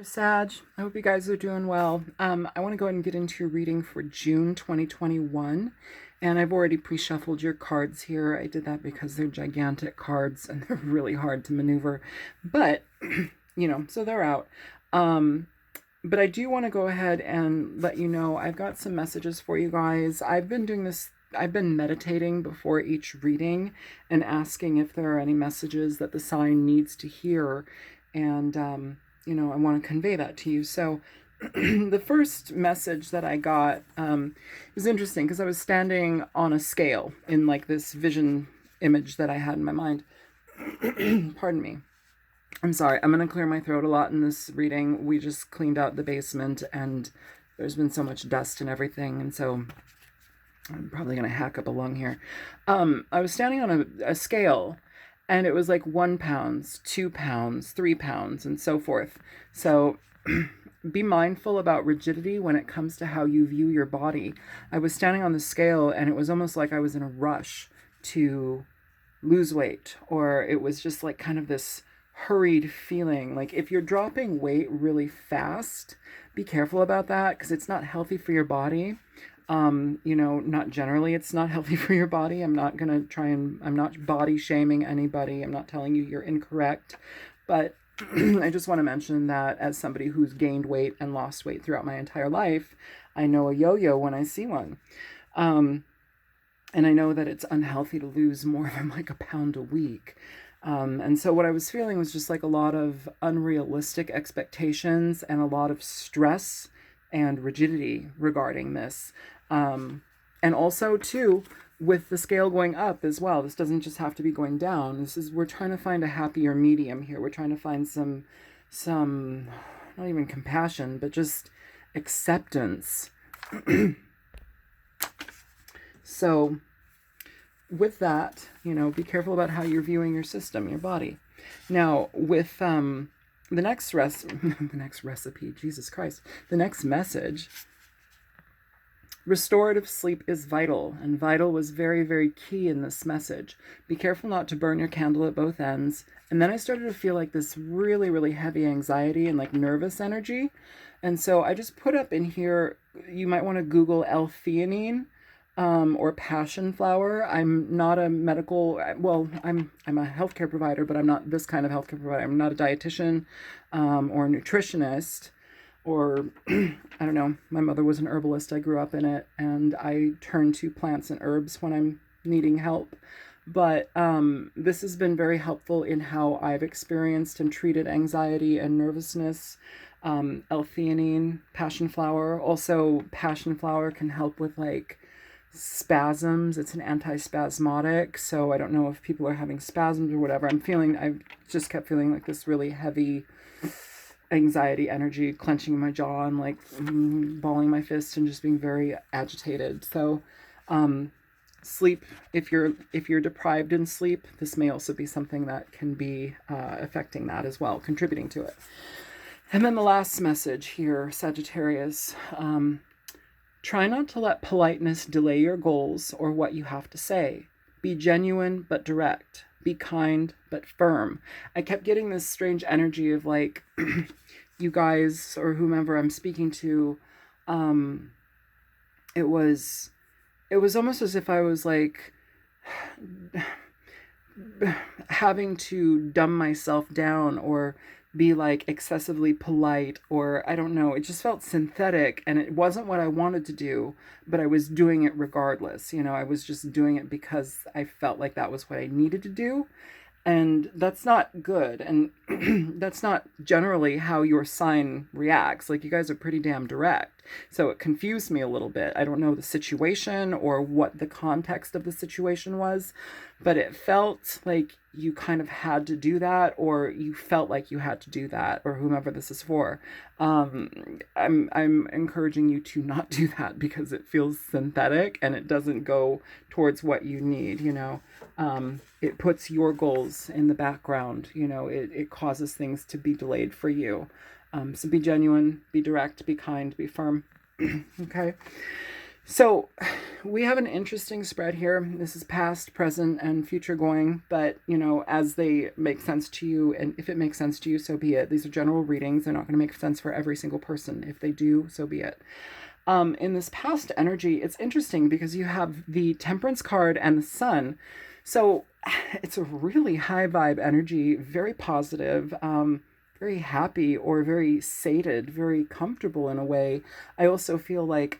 Sag, I hope you guys are doing well. I want to go ahead and get into your reading for June 2021. And I've already pre-shuffled your cards here. I did that because they're gigantic cards and they're really hard to maneuver. But, so they're out. Um, but I do want to go ahead and let you know I've got some messages for you guys. I've been doing this. I've been meditating before each reading and asking if there are any messages that the sign needs to hear. And, I want to convey that to you. So the first message that I got was interesting because I was standing on a scale in like this vision image that I had in my mind. Pardon me. I'm sorry. I'm going to clear my throat a lot in this reading. We just cleaned out the basement and there's been so much dust and everything. And so I'm probably going to hack up a lung here. I was standing on a scale and it was like 1 pound, 2 pounds, 3 pounds, and so forth. So be mindful about rigidity when it comes to how you view your body. I was standing on the scale and it was almost like I was in a rush to lose weight, or it was just like kind of this hurried feeling. Like if you're dropping weight really fast, be careful about that because it's not healthy for your body. Not generally, it's not healthy for your body. I'm not going to I'm not body shaming anybody. I'm not telling you you're incorrect, but I just want to mention that as somebody who's gained weight and lost weight throughout my entire life, I know a yo-yo when I see one. And I know that it's unhealthy to lose more than like a pound a week. And so what I was feeling was just like a lot of unrealistic expectations and a lot of stress and rigidity regarding this. And also too, with the scale going up as well, this doesn't just have to be going down. We're trying to find a happier medium here. We're trying to find some, not even compassion, but just acceptance. So with that, be careful about how you're viewing your system, your body. Now with, the next recipe, Jesus Christ, the next message, restorative sleep is vital, and vital was very, very key in this message. Be careful not to burn your candle at both ends. And then I started to feel like this really, really heavy anxiety and like nervous energy. And so I just put up in here, you might want to Google L-theanine. Or passion flower. I'm not a medical, I'm a healthcare provider, but I'm not this kind of healthcare provider. I'm not a dietitian or a nutritionist, or I don't know. My mother was an herbalist. I grew up in it, and I turn to plants and herbs when I'm needing help. But this has been very helpful in how I've experienced and treated anxiety and nervousness. L-theanine, passion flower. Also, passion flower can help with like spasms. It's an antispasmodic, so I don't know if people are having spasms or whatever. I just kept feeling like this really heavy anxiety energy clenching my jaw and like balling my fist and just being very agitated. So sleep, if you're deprived in sleep, this may also be something that can be affecting that as well, contributing to it. And then the last message here, Sagittarius, try not to let politeness delay your goals or what you have to say. Be genuine but direct. Be kind but firm. I kept getting this strange energy of like, you guys or whomever I'm speaking to, it was almost as if I was like having to dumb myself down or be like excessively polite, or I don't know, it just felt synthetic and it wasn't what I wanted to do, but I was doing it regardless. I was just doing it because I felt like that was what I needed to do. And that's not good. And that's not generally how your sign reacts. Like, you guys are pretty damn direct. So it confused me a little bit. I don't know the situation or what the context of the situation was, but it felt like you kind of had to do that, or you felt like you had to do that, or whomever this is for. I'm encouraging you to not do that because it feels synthetic and it doesn't go towards what you need, it puts your goals in the background, it causes things to be delayed for you. So be genuine, be direct, be kind, be firm. Okay. So we have an interesting spread here. This is past, present, and future going, but you know, as they make sense to you, and if it makes sense to you, so be it. These are general readings. They're not going to make sense for every single person. If they do, so be it. In this past energy, it's interesting because you have the Temperance card and the Sun. So it's a really high vibe energy, very positive, very happy or very sated, very comfortable in a way. I also feel like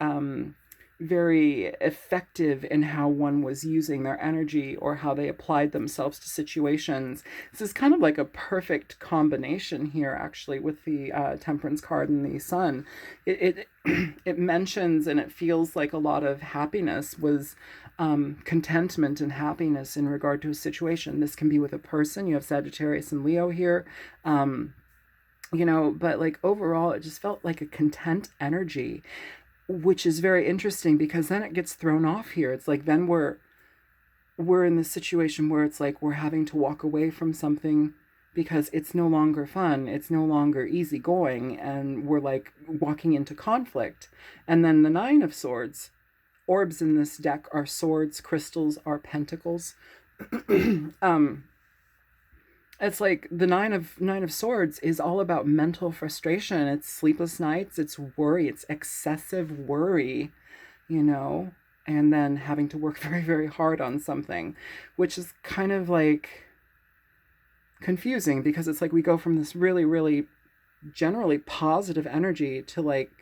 very effective in how one was using their energy or how they applied themselves to situations. This is kind of like a perfect combination here, actually, with the Temperance card and the Sun. It mentions and it feels like a lot of happiness was contentment and happiness in regard to a situation. This can be with a person. You have Sagittarius and Leo here. You know, but like overall, it just felt like a content energy, which is very interesting because then it gets thrown off here. It's like then we're in this situation where it's like we're having to walk away from something because it's no longer fun, it's no longer easygoing, and we're like walking into conflict. And then the Nine of Swords, orbs in this deck are swords, crystals are pentacles. It's like the nine of swords is all about mental frustration. It's sleepless nights, it's worry, it's excessive worry, you know, and then having to work very, very hard on something, which is kind of like confusing because it's like we go from this really, really generally positive energy to like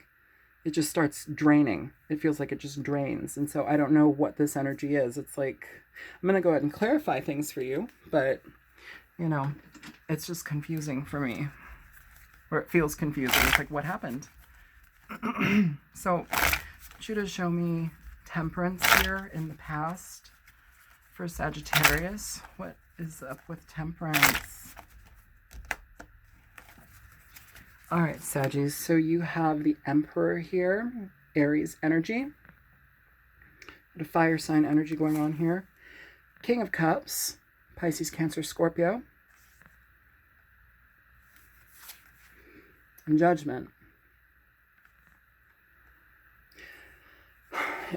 it just starts draining. It feels like it just drains. And so I don't know what this energy is. It's like I'm going to go ahead and clarify things for you, but you know, it's just confusing for me, or it feels confusing. It's like, what happened? So, I want you to show me Temperance here in the past for Sagittarius. What is up with Temperance? All right, Saggies. So you have the Emperor here, Aries energy. The fire sign energy going on here. King of Cups. Pisces, Cancer, Scorpio. And Judgment.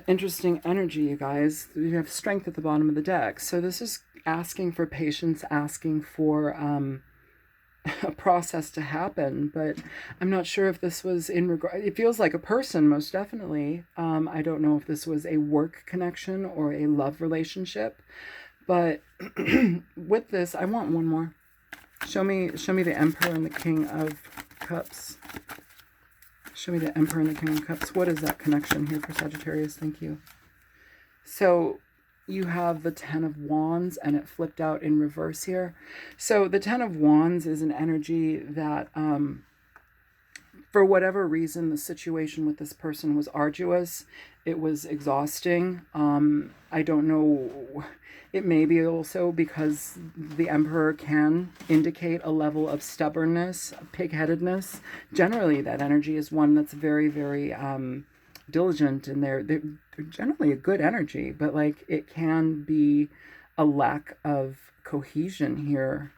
Interesting energy, you guys. You have Strength at the bottom of the deck. So this is asking for patience, asking for a process to happen. But I'm not sure if this was in regard... It feels like a person, most definitely. I don't know if this was a work connection or a love relationship. But with this, I want one more. Show me the Emperor and the King of Cups. Show me the Emperor and the King of Cups. What is that connection here for Sagittarius? Thank you. So you have the Ten of Wands and it flipped out in reverse here. So the Ten of Wands is an energy that for whatever reason, the situation with this person was arduous. It was exhausting. I don't know. It may be also because the Emperor can indicate a level of stubbornness, pig-headedness. Generally, that energy is one that's very, very diligent, and they're generally a good energy, but like it can be a lack of cohesion here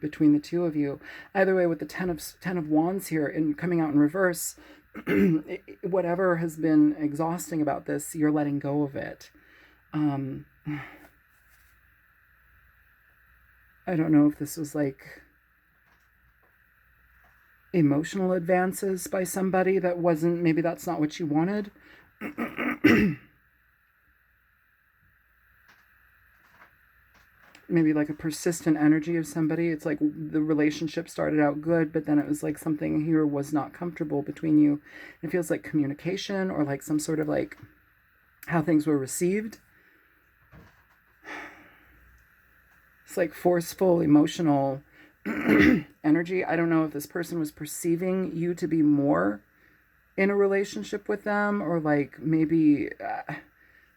between the two of you. Either way, with the Ten of Wands here and coming out in reverse, whatever has been exhausting about this, you're letting go of it. I don't know if this was like emotional advances by somebody that wasn't, maybe that's not what you wanted. Maybe like a persistent energy of somebody. It's like the relationship started out good, but then it was like something here was not comfortable between you. It feels like communication or like some sort of like how things were received. It's like forceful, emotional energy. I don't know if this person was perceiving you to be more in a relationship with them, or like maybe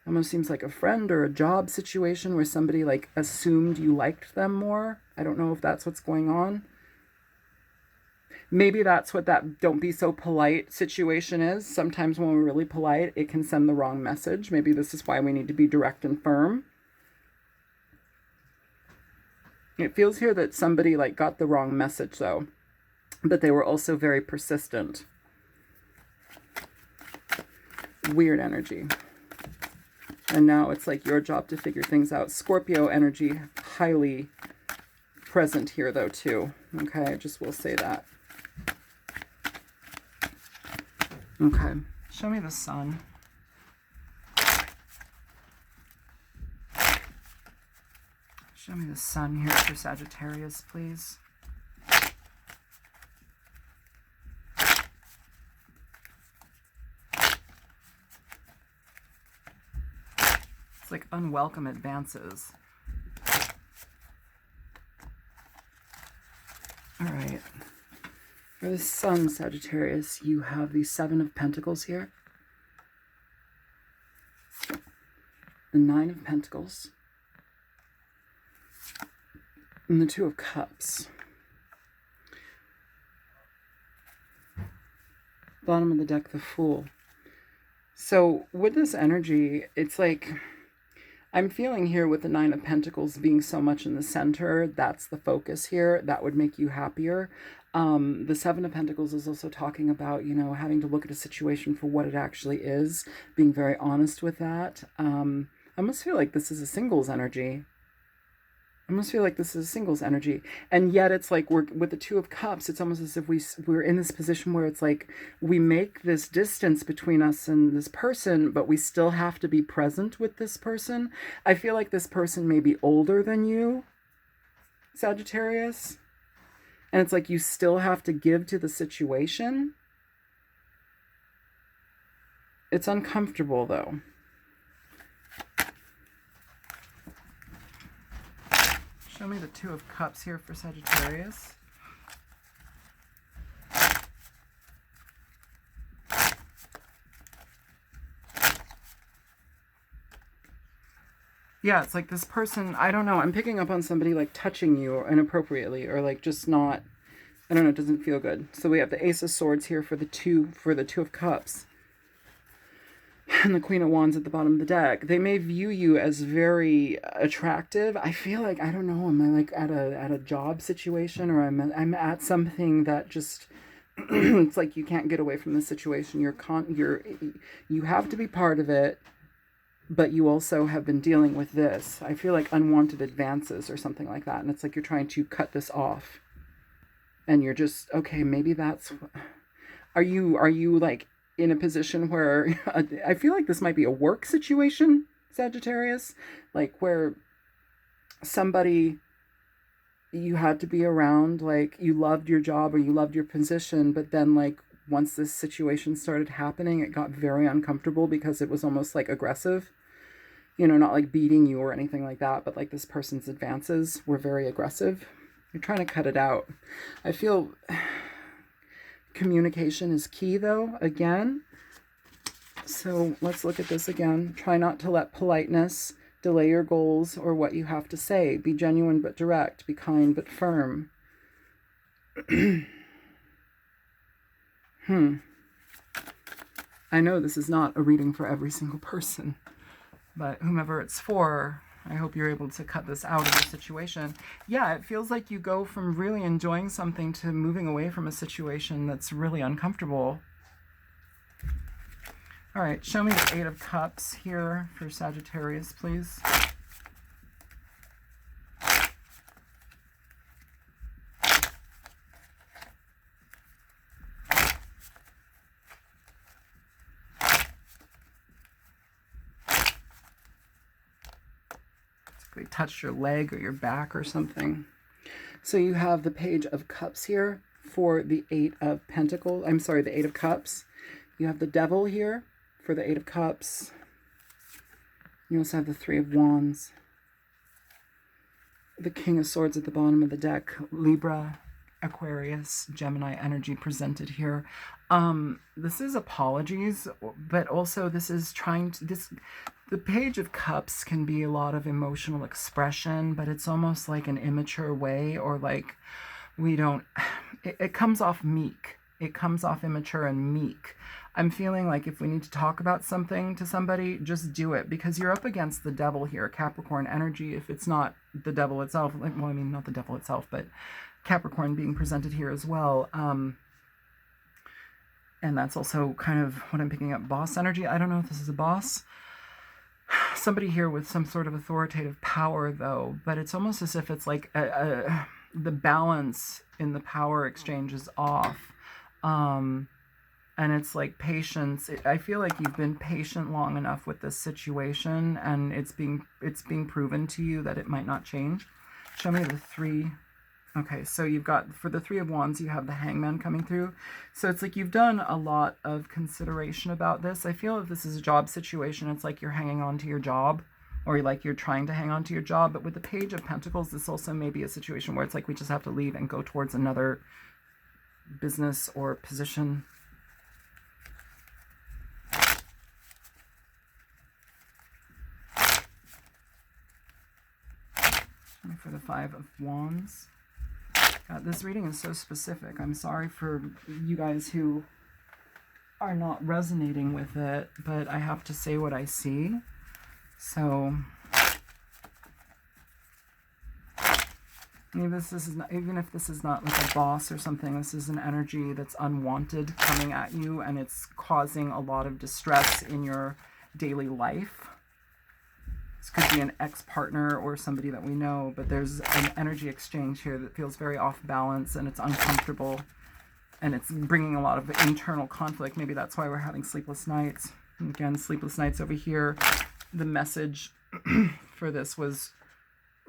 almost seems like a friend or a job situation where somebody like assumed you liked them more. I don't know if that's what's going on. Maybe that's what that don't be so polite situation is. Sometimes when we're really polite, it can send the wrong message. Maybe this is why we need to be direct and firm. It feels here that somebody like got the wrong message though, but they were also very persistent. Weird energy. And now it's like your job to figure things out. Scorpio energy, highly present here though too. Okay, I just will say that. Okay, show me the sun. Show me the sun here for Sagittarius, please. It's like unwelcome advances. All right. For the sun, Sagittarius, you have the Seven of Pentacles here. The Nine of Pentacles. And the Two of Cups. Bottom of the deck, the Fool. So with this energy, it's like, I'm feeling here with the Nine of Pentacles being so much in the center, that's the focus here. That would make you happier. The Seven of Pentacles is also talking about, you know, having to look at a situation for what it actually is, being very honest with that. I almost feel like this is a singles energy. And yet it's like we're with the Two of Cups, it's almost as if we're in this position where it's like we make this distance between us and this person, but we still have to be present with this person. I feel like this person may be older than you, Sagittarius. And it's like you still have to give to the situation. It's uncomfortable though. Show me the Two of Cups here for Sagittarius. Yeah, it's like this person, I don't know, I'm picking up on somebody like touching you inappropriately or like just not, I don't know, it doesn't feel good. So we have the Ace of Swords here for the Two of Cups. And the Queen of Wands at the bottom of the deck. They may view you as very attractive. I feel like, I don't know, am I like at a job situation, or I'm at something that just it's like you can't get away from the situation. You have to be part of it, but you also have been dealing with this. I feel like unwanted advances or something like that, and it's like you're trying to cut this off. And you're just, okay, maybe that's, are you like in a position where I feel like this might be a work situation, Sagittarius, like where somebody you had to be around, like you loved your job or you loved your position, but then like once this situation started happening, it got very uncomfortable because it was almost like aggressive, you know, not like beating you or anything like that, but like this person's advances were very aggressive. You're trying to cut it out. I feel communication is key though, again. So let's look at this again. Try not to let politeness delay your goals or what you have to say. Be genuine but direct. Be kind but firm. I know this is not a reading for every single person, but whomever it's for, I hope you're able to cut this out of the situation. Yeah, it feels like you go from really enjoying something to moving away from a situation that's really uncomfortable. All right, show me the Eight of Cups here for Sagittarius, please. They touched your leg or your back or something. So you have the Page of Cups here for the Eight of Pentacles. I'm sorry, the Eight of Cups. You have the Devil here for the Eight of Cups. You also have the Three of Wands. The King of Swords at the bottom of the deck. Libra, Aquarius, Gemini energy presented here. This is apologies, but also this is trying to, the Page of Cups can be a lot of emotional expression, but it's almost like an immature way, or like it comes off meek. It comes off immature and meek. I'm feeling like if we need to talk about something to somebody, just do it, because you're up against the Devil here, Capricorn energy. If it's not the Devil itself, like, well, I mean, not the Devil itself, but Capricorn being presented here as well. And that's also kind of what I'm picking up, boss energy. I don't know if this is a boss. Somebody here with some sort of authoritative power, though, but it's almost as if it's like the balance in the power exchange is off. And it's like patience. I feel like you've been patient long enough with this situation, and it's being proven to you that it might not change. Show me the three. Okay, so you've got, for the Three of Wands, you have the Hangman coming through. So it's like you've done a lot of consideration about this. I feel if this is a job situation, it's like you're hanging on to your job, or like you're trying to hang on to your job. But with the Page of Pentacles, this also may be a situation where it's like we just have to leave and go towards another business or position. For the Five of Wands. God, this reading is so specific. I'm sorry for you guys who are not resonating with it, but I have to say what I see. So, even if this is not like a boss or something, this is an energy that's unwanted coming at you, and it's causing a lot of distress in your daily life. This could be an ex-partner or somebody that we know, but there's an energy exchange here that feels very off balance, and it's uncomfortable, and it's bringing a lot of internal conflict. Maybe that's why we're having sleepless nights. And again, sleepless nights over here. The message for this was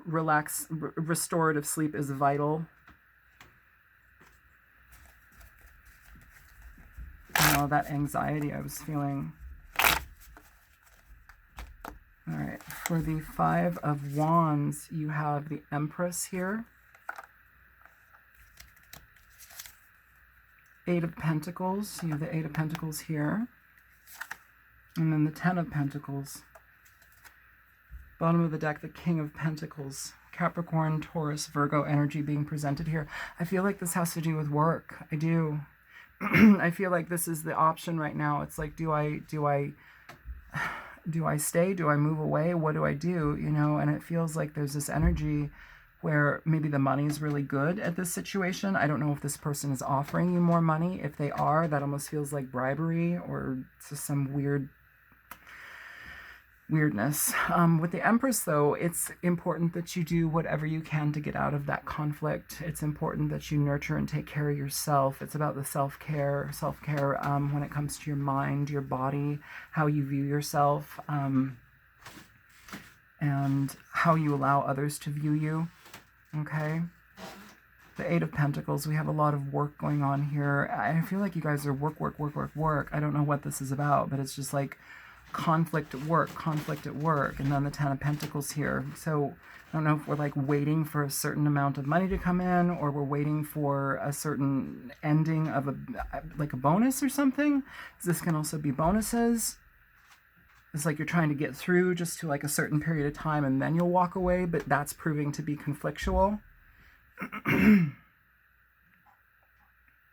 relax, restorative sleep is vital. And all that anxiety I was feeling. All right, for the Five of Wands, you have the Empress here. Eight of Pentacles, you have the Eight of Pentacles here. And then the Ten of Pentacles. Bottom of the deck, the King of Pentacles. Capricorn, Taurus, Virgo energy being presented here. I feel like this has to do with work. I do. I feel like this is the option right now. It's like, do I stay? Do I move away? What do I do? You know, and it feels like there's this energy where maybe the money is really good at this situation. I don't know if this person is offering you more money. If they are, that almost feels like bribery or just some weirdness. With the Empress, though, it's important that you do whatever you can to get out of that conflict. It's important that you nurture and take care of yourself. It's about the self-care when it comes to your mind, your body, how you view yourself, and how you allow others to view you. Okay? The Eight of Pentacles, we have a lot of work going on here. I feel like you guys are work. I don't know what this is about, but it's just like conflict at work, and then the Ten of Pentacles here. So I don't know if we're like waiting for a certain amount of money to come in, or we're waiting for a certain ending of a bonus or something. This can also be bonuses. It's like you're trying to get through just to like a certain period of time and then you'll walk away, but that's proving to be conflictual.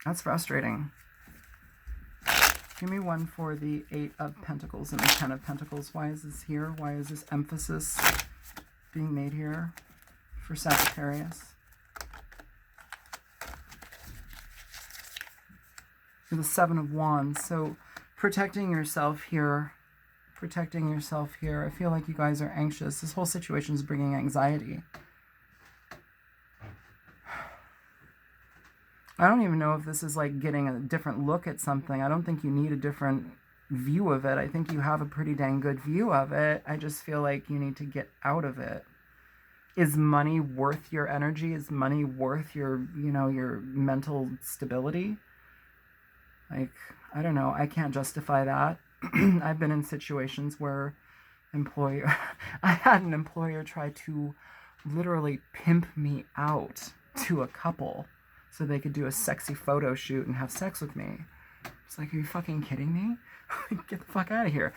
That's frustrating. Give me one for the Eight of Pentacles and the Ten of Pentacles. Why is this here? Why is this emphasis being made here for Sagittarius? The Seven of Wands. So protecting yourself here. I feel like you guys are anxious. This whole situation is bringing anxiety. I don't even know if this is like getting a different look at something. I don't think you need a different view of it. I think you have a pretty dang good view of it. I just feel like you need to get out of it. Is money worth your energy? Is money worth your, your mental stability? Like, I don't know. I can't justify that. I've been in situations where I had an employer try to literally pimp me out to a couple so they could do a sexy photo shoot and have sex with me. It's like, are you fucking kidding me? Get the fuck out of here,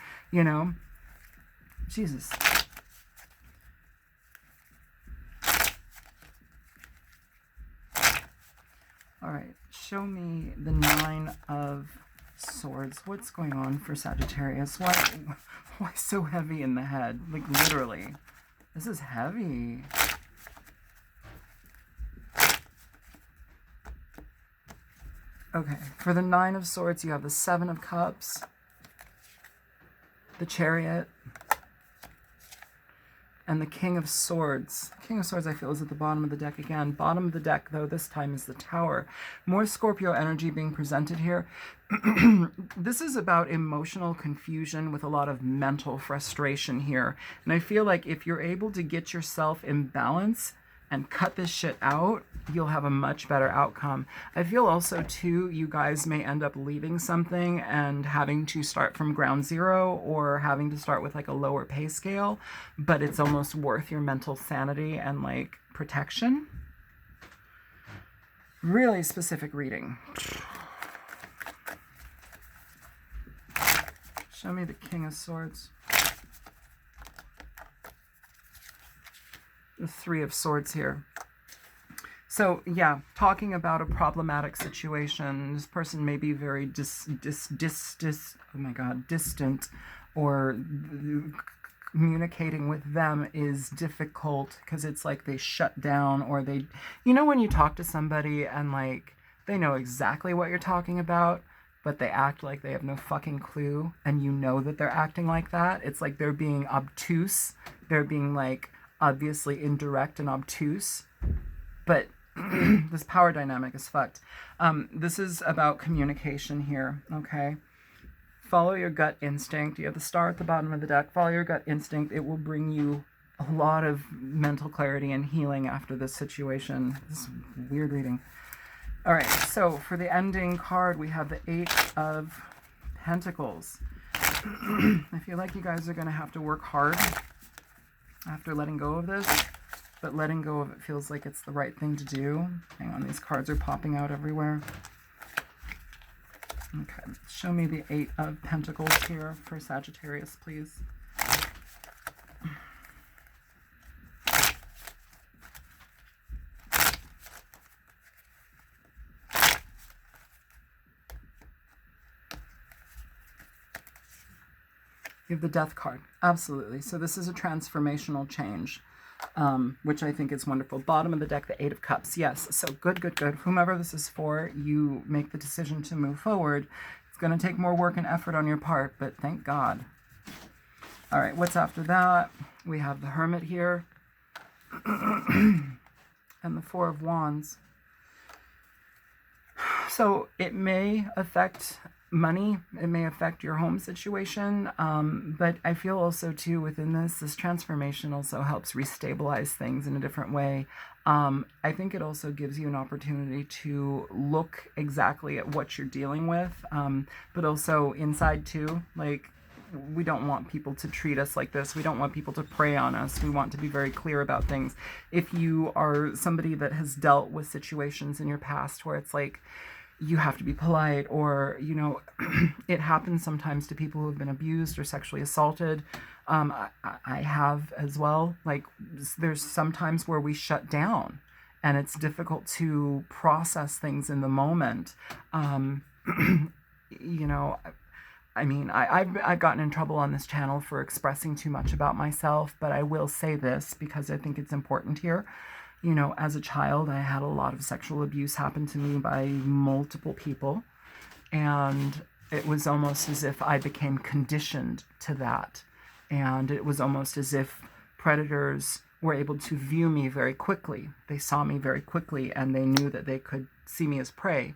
Jesus. All right, show me the Nine of Swords. What's going on for Sagittarius? Why so heavy in the head? Like, literally. This is heavy. Okay, for the Nine of Swords, you have the Seven of Cups, the Chariot, and the King of Swords. King of Swords, I feel, is at the bottom of the deck again. Bottom of the deck, though, this time is the Tower. More Scorpio energy being presented here. This is about emotional confusion with a lot of mental frustration here. And I feel like if you're able to get yourself in balance and cut this shit out, you'll have a much better outcome. I feel also, too, you guys may end up leaving something and having to start from ground zero or having to start with like a lower pay scale, but it's almost worth your mental sanity and like protection. Really specific reading. Show me the King of Swords. The Three of Swords here. So yeah, talking about a problematic situation. This person may be very distant, or communicating with them is difficult because it's like they shut down, or they, you know, when you talk to somebody and like they know exactly what you're talking about, but they act like they have no fucking clue, and you know that they're acting like that. It's like they're being obtuse. They're being like obviously indirect and obtuse, but this power dynamic is fucked. This is about communication here, okay? Follow your gut instinct. You have the Star at the bottom of the deck. Follow your gut instinct. It will bring you a lot of mental clarity and healing after this situation. This is weird reading. All right, so for the ending card, we have the Eight of Pentacles. I feel like you guys are going to have to work hard after letting go of this, but letting go of it feels like it's the right thing to do. Hang on, these cards are popping out everywhere. Okay, show me the Eight of Pentacles here for Sagittarius, please. You have the Death card. Absolutely. So this is a transformational change, which I think is wonderful. Bottom of the deck, the Eight of Cups. Yes. So good, good, good. Whomever this is for, you make the decision to move forward. It's going to take more work and effort on your part, but thank God. All right. What's after that? We have the Hermit here and the Four of Wands. So it may affect money, it may affect your home situation, but I feel also too within this transformation also helps restabilize things in a different way. I think it also gives you an opportunity to look exactly at what you're dealing with, but also inside too, like, we don't want people to treat us like this. We don't want people to prey on us. We want to be very clear about things. If you are somebody that has dealt with situations in your past where it's like, you have to be polite, or, you know, it happens sometimes to people who have been abused or sexually assaulted. I have as well. Like, there's some times where we shut down and it's difficult to process things in the moment. You know, I mean, I've gotten in trouble on this channel for expressing too much about myself, but I will say this because I think it's important here. You know, as a child, I had a lot of sexual abuse happen to me by multiple people, and it was almost as if I became conditioned to that, and it was almost as if predators were able to view me very quickly. They saw me very quickly, and they knew that they could see me as prey,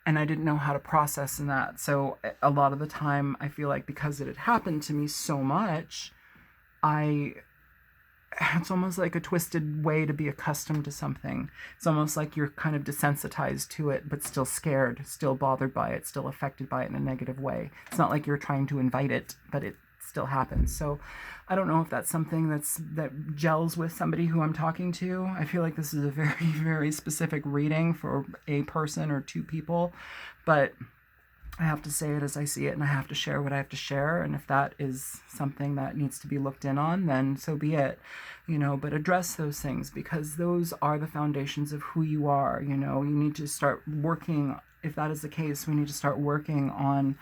and I didn't know how to process in that. So a lot of the time, I feel like because it had happened to me so much, it's almost like a twisted way to be accustomed to something. It's almost like you're kind of desensitized to it, but still scared, still bothered by it, still affected by it in a negative way. It's not like you're trying to invite it, but it still happens. So I don't know if that's something that gels with somebody who I'm talking to. I feel like this is a very, very specific reading for a person or two people, but I have to say it as I see it, and I have to share what I have to share. And if that is something that needs to be looked in on, then so be it, you know, but address those things, because those are the foundations of who you are. You know, you need to start working. If that is the case, we need to start working on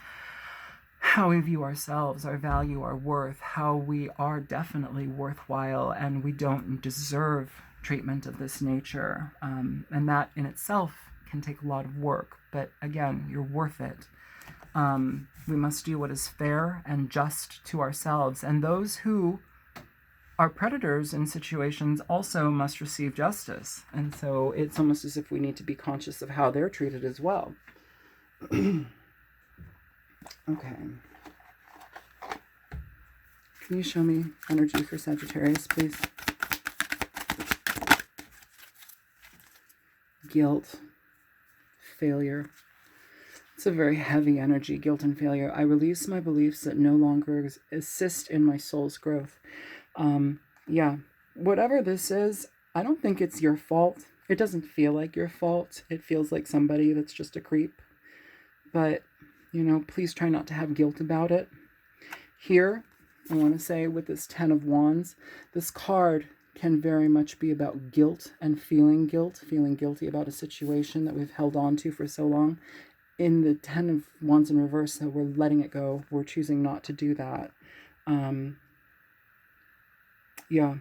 how we view ourselves, our value, our worth, how we are definitely worthwhile, and we don't deserve treatment of this nature. And that in itself can take a lot of work. But again, you're worth it. We must do what is fair and just to ourselves. And those who are predators in situations also must receive justice. And so it's almost as if we need to be conscious of how they're treated as well. Okay. Can you show me energy for Sagittarius, please? Guilt, failure. It's a very heavy energy, guilt and failure. I release my beliefs that no longer assist in my soul's growth. Yeah, whatever this is, I don't think it's your fault. It doesn't feel like your fault. It feels like somebody that's just a creep. But, you know, please try not to have guilt about it. Here, I want to say with this 10 of Wands, this card can very much be about guilt and feeling guilty about a situation that we've held on to for so long. In the 10 of Wands in reverse, so we're letting it go. We're choosing not to do that. Yeah.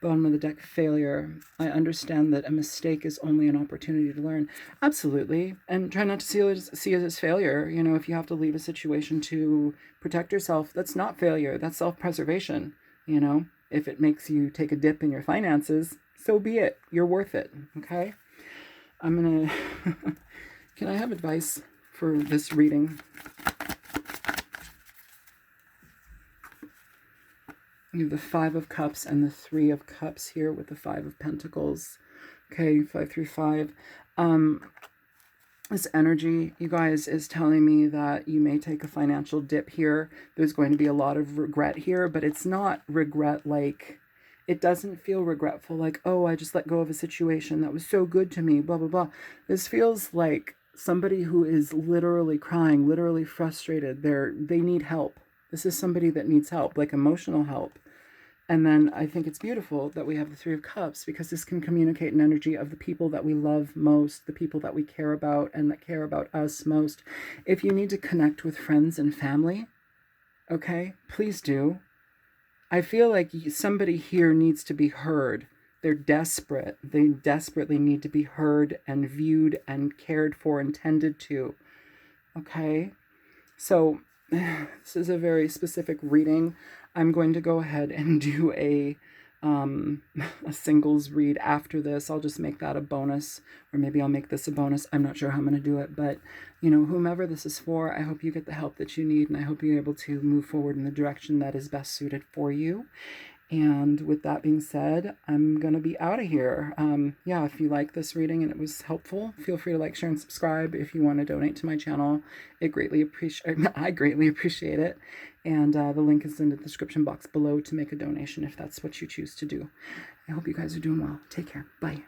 Bottom of the deck, failure. I understand that a mistake is only an opportunity to learn. Absolutely. And try not to see it as failure. You know, if you have to leave a situation to protect yourself, that's not failure. That's self-preservation. You know, if it makes you take a dip in your finances, so be it. You're worth it. Okay? I'm going to... Can I have advice for this reading? You have the 5 of Cups and the 3 of Cups here with the 5 of Pentacles. Okay, 5 through 5. This energy, you guys, is telling me that you may take a financial dip here. There's going to be a lot of regret here, but it's not regret like... It doesn't feel regretful, like, oh, I just let go of a situation that was so good to me, blah, blah, blah. This feels like somebody who is literally crying, literally frustrated. They need help. This is somebody that needs help, like emotional help. And then I think it's beautiful that we have the 3 of Cups, because this can communicate an energy of the people that we love most, the people that we care about and that care about us most. If you need to connect with friends and family, okay, please do. I feel like somebody here needs to be heard. They're desperate. They desperately need to be heard and viewed and cared for and tended to. Okay? So this is a very specific reading. I'm going to go ahead and do a singles read after this. I'll just make that a bonus, or maybe I'll make this a bonus. I'm not sure how I'm going to do it, but you know, whomever this is for, I hope you get the help that you need, and I hope you're able to move forward in the direction that is best suited for you. And with that being said, I'm going to be out of here. Yeah, if you like this reading and it was helpful, feel free to like, share, and subscribe. If you want to donate to my channel, I greatly appreciate it. And the link is in the description box below to make a donation if that's what you choose to do. I hope you guys are doing well. Take care. Bye.